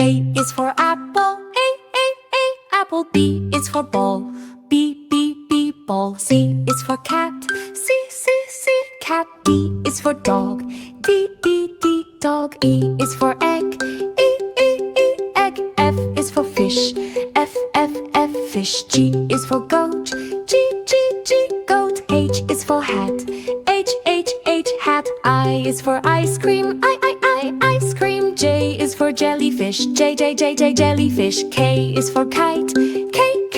A is for apple, A, apple. B is for ball, B, ball. C is for cat, C, cat. D is for dog, D, dog. E is for egg, E, egg. F is for fish, F, fish. G is for goat, G, goat. H is for hat, H, hat. I is for ice cream, I, ice cream. J is for jellyfish, J, jellyfish. K is for kite, K,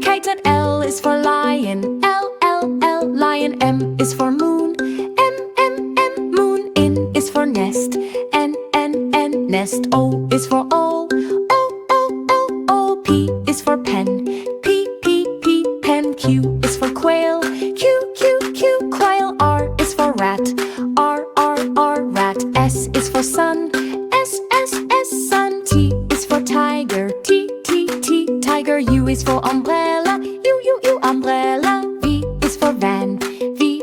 kite. And L is for lion, L, lion. M is for moon, M, moon. N is for nest, N, nest. O is for owl, O. P is for pen, P, pen. Q is for quail, Q, quail. R is for rat, R, rat. S is for sun, S, sun. T is for tiger, T, tiger. U is for umbrella, U, umbrella. V is for van, V,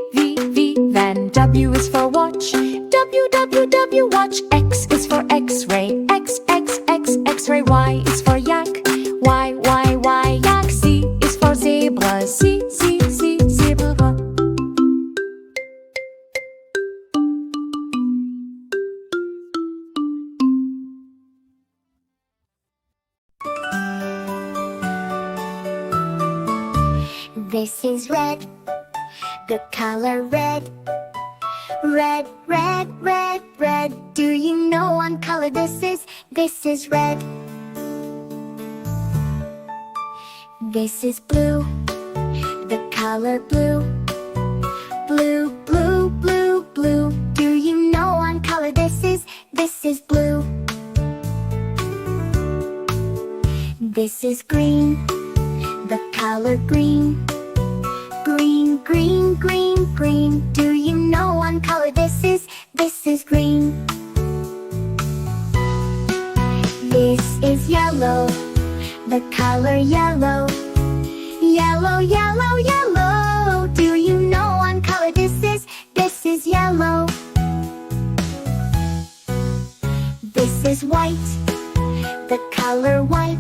van. W is for watch, W, watch. X is for x-ray, X, x-ray. Y is for yak, Y, yak. Z is for zebra, Z, zebra. This is red, the color red. Red, do you know what color this is? This is red. This is blue, the color blue. Blue, do you know what color this is? This is blue. This is green, the color green. Green, do you know what color this is? This is green. This is yellow, the color yellow. Yellow, do you know what color this is? This is yellow. This is white, the color white.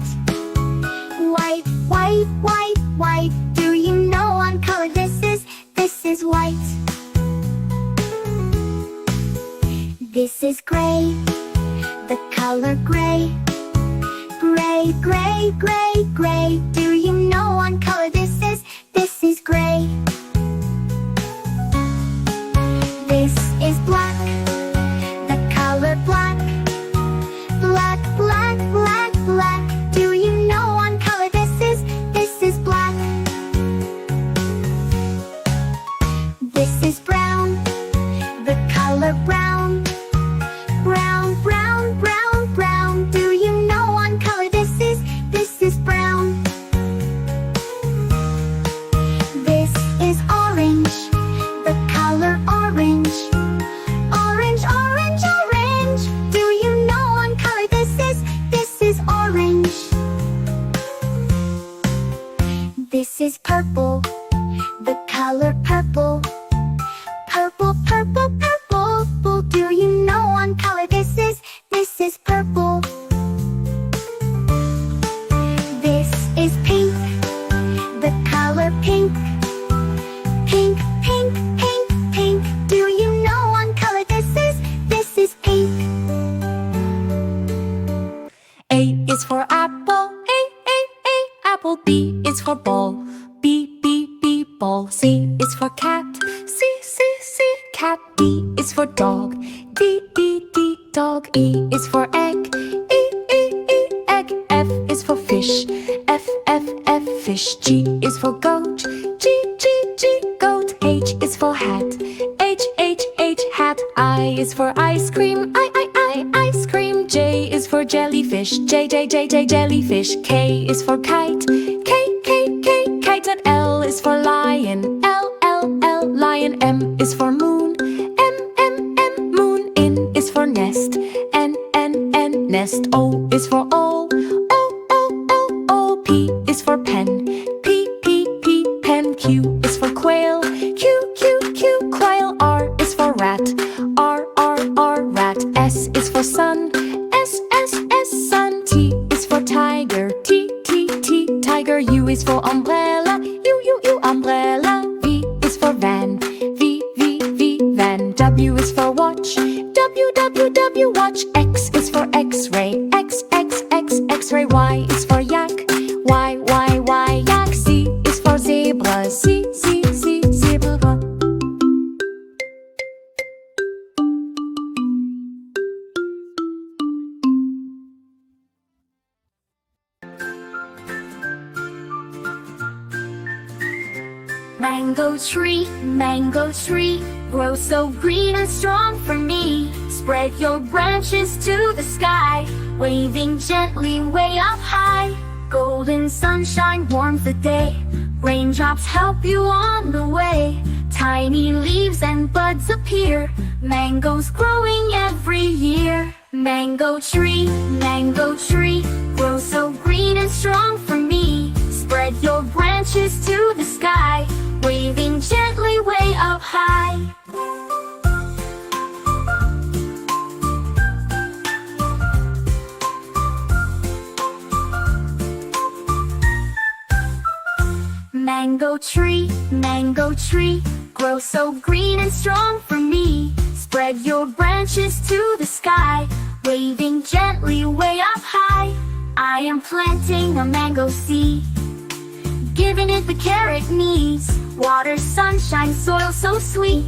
White, do you know what color this is? This is white. This is gray, the color gray. Gray, do you know what color this is? This is gray. This is black, the color black. Black, do you know what color this is? This is black. This is brown, the color brown. Brown, do you know what color this is? This is brown. This is orange, the color orange. Orange, do you know what color this is? This is orange. This is purple, the color purple. Purple, do you know what color this is? This is purple. This is pink, the color pink. Pink, do you know what color this is? This is pink. A is for apple, A, apple. B is for ball, B, ball. C is for cat, C, cat. D is for dog, D, dog. E is for egg, E, egg. F is for fish, F, fish. G is for goat, G, goat. H is for hat, H, hat. I is for ice cream, I, ice cream. J is for jellyfish, J, jellyfish. K is for kite, K, kite. And L is for lion, L, lion. M is for moon, M, moon. N is for nest, N, nest. O is for owl, O. P is for pen, P, pen. Q is for quail, Q, quail. R is for rat, R, rat. S is for sun, S, sun. is for umbrella, U, umbrella. V is for van, V, van. W is for watch, W, watch. X is for x-ray, X-ray. Y is for yak, Y, yak. Z is for zebra, Z, zebra. Mango tree, grow so green and strong for me. Spread your branches to the sky, waving gently way up high. Golden sunshine warms the day, raindrops help you on the way. Tiny leaves and buds appear, mangoes growing every year. Mango tree, grow so green and strong for me. Spread your branches to the sky, waving gently way up high. Mango tree, grow so green and strong for me. Spread your branches to the sky, waving gently way up high. I am planting a mango seed, giving it the care it needs. Water, sunshine, soil so sweet.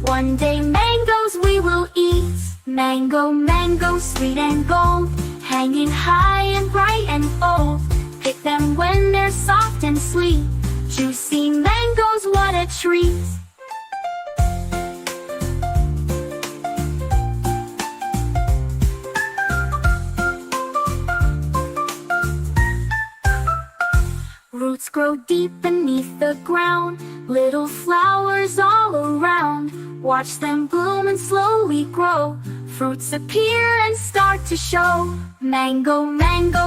One day mangoes we will eat. Mango, sweet and gold, hanging high and bright and bold. Pick them when they're soft and sweet. Juicy mangoes, what a treat. Roots grow deep beneath the ground, little flowers all around. Watch them bloom and slowly grow, fruits appear and start to show. Mango,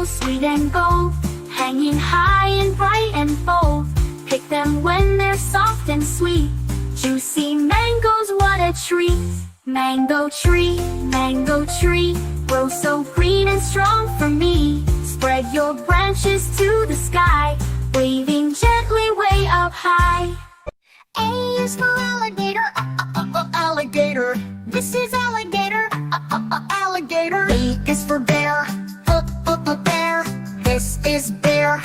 sweet and gold, hanging high and bright and bold. Pick them when they're soft and sweet. Juicy mangoes, what a treat. Mango tree, grow so green and strong for me. Spread your branches to the sky, waving gently way up high. A is for alligator, alligator. This is alligator, alligator. B is for bear, bear. This is bear,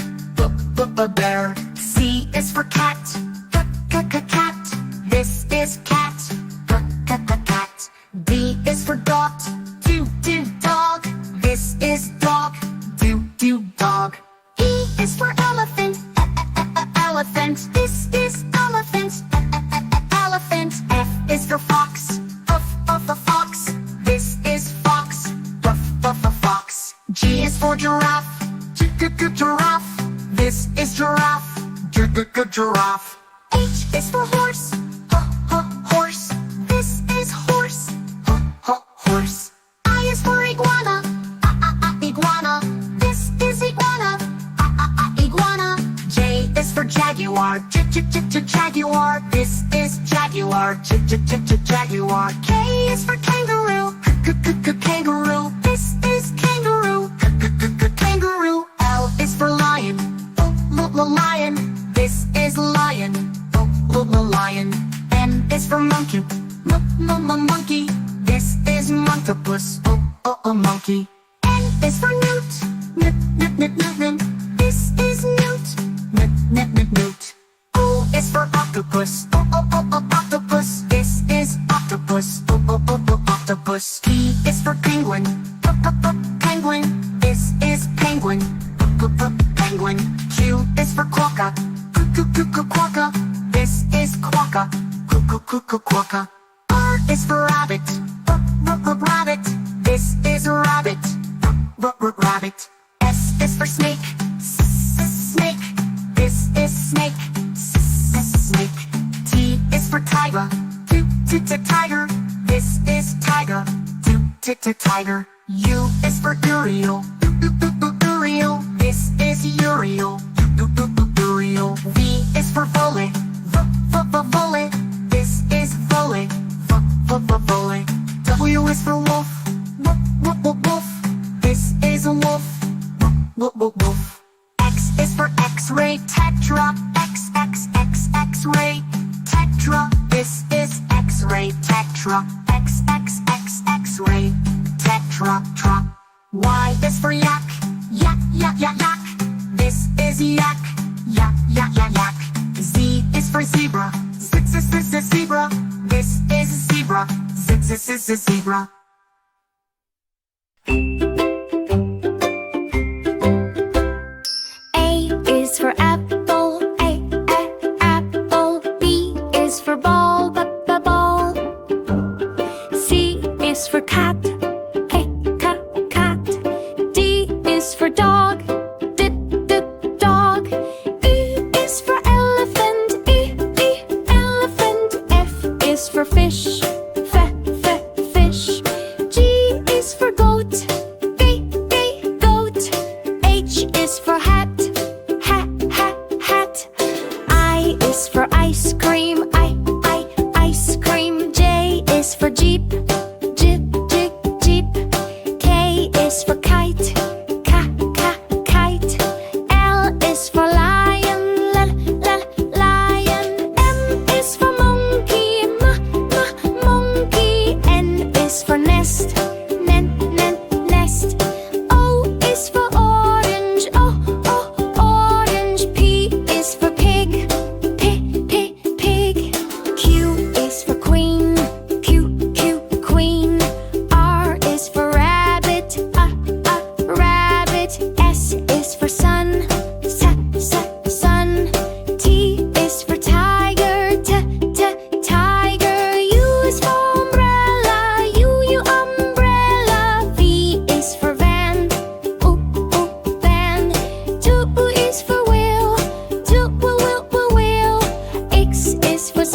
bear. C is for cat, cat. This is cat, cat. D is for dog, dog. This is dog, dog. E is for elephant, elephant. This is elephant, elephant. F is for fox, fox. This is fox, fox. G is for giraffe, giraffe. This is giraffe, giraffe. H is for horse, horse. This is horse, horse. I is for iguana, iguana. This is iguana, iguana. J is for jaguar, jaguar. This is jaguar, jaguar. K is for kangaroo, kangaroo. This is kangaroo, kangaroo. L is for lion, lion. This is lion, lion. N is for monkey, monkey. This is monkeypuss, monkey. N is for newt, newt. This is newt, newt. O is for octopus, octopus. This is octopus, octopus. P is for penguin, penguin. This is penguin, penguin. Q is for quokka, quokka. This is quokka, quokka. R is for rabbit, rabbit. This is rabbit, rabbit. S is for snake, snake. This is snake, snake. T is for tiger, tiger. This is tiger, tiger. U is for uriel, uriel. This is uriel, uriel. V is for volley, volley. This is volley, volley. W is for wolf, wolf. This is a wolf, wolf. X is for X-ray, tetra. X, X, X, X-ray, tetra. This is X-ray, tetra. X, X, X, X-ray, tetra, tra. Y is for yak. Yak, yak, yak, yak. This is yak. Yak, yak, yak, yak. Z is for zebra. Z, z, z, z, zebra. This is zebra. Z, z, z, z, zebra. A is for apple, apple. B is for ball, ball. C is for cat, cat. D is for dog, dog. E is for elephant, elephant. F is for fish, fish. G is for goat, goat. H is for hat, hat. I is for ice cream, ice cream. J is for jeep, jeep. K is for kite, kite. L is for lion, lion. M is for monkey, monkey. N is for nest, nest. O is for orange, orange. P is for pig, pig. Q is for queen, queen. R is for rabbit, rabbit. S is for sun, sun. T is for tiger, tiger. U is for umbrella, umbrella. V is for van, van. W is for wheel, wheel. X is for